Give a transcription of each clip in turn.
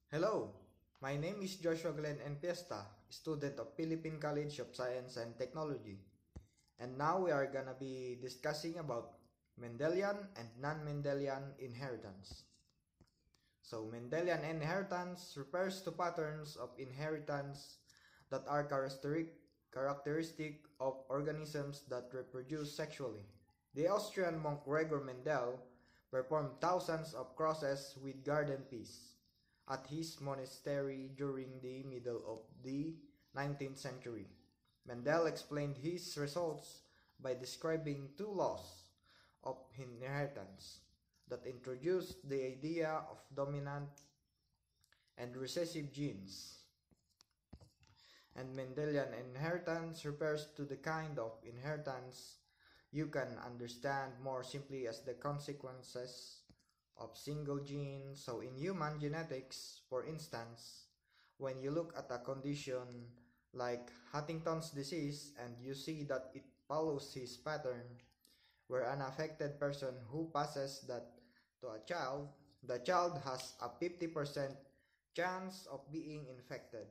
Hello, my name is Joshua Glenn and Fiesta, student of Philippine College of Science and Technology. And now we are gonna be discussing about Mendelian and non-Mendelian inheritance. So Mendelian inheritance refers to patterns of inheritance that are characteristic of organisms that reproduce sexually. The Austrian monk Gregor Mendel performed thousands of crosses with garden peas at his monastery during the middle of the 19th century. Mendel explained his results by describing two laws of inheritance that introduced the idea of dominant and recessive genes. And Mendelian inheritance refers to the kind of inheritance you can understand more simply as the consequences of single genes. So in human genetics, for instance, when you look at a condition like Huntington's disease and you see that it follows his pattern, where an affected person who passes that to a child, the child has a 50% chance of being infected.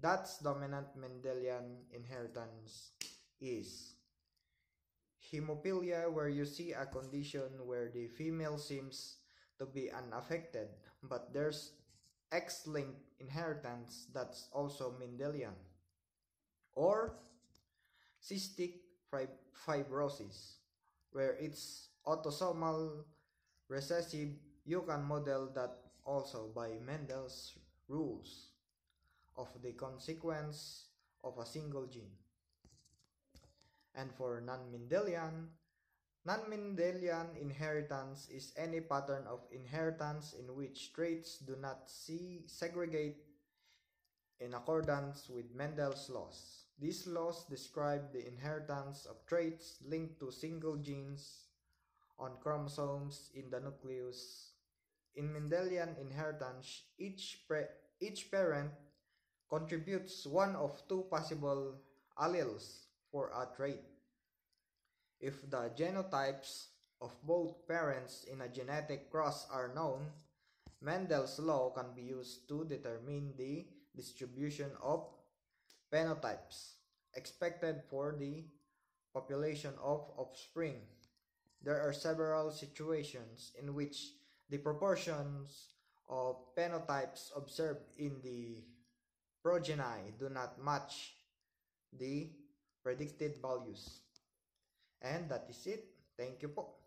That's dominant Mendelian inheritance is. Hemophilia, where you see a condition where the female seems to be unaffected, but there's X-linked inheritance that's also Mendelian. Or cystic fibrosis, where it's autosomal recessive. You can model that also by Mendel's rules of the consequence of a single gene. And for non-Mendelian inheritance is any pattern of inheritance in which traits do not segregate in accordance with Mendel's laws. These laws describe the inheritance of traits linked to single genes on chromosomes in the nucleus. In Mendelian inheritance, each parent contributes one of two possible alleles for a trait. If the genotypes of both parents in a genetic cross are known, Mendel's law can be used to determine the distribution of phenotypes expected for the population of offspring. There are several situations in which the proportions of phenotypes observed in the progeny do not match the predicted values. And that is it. Thank you po.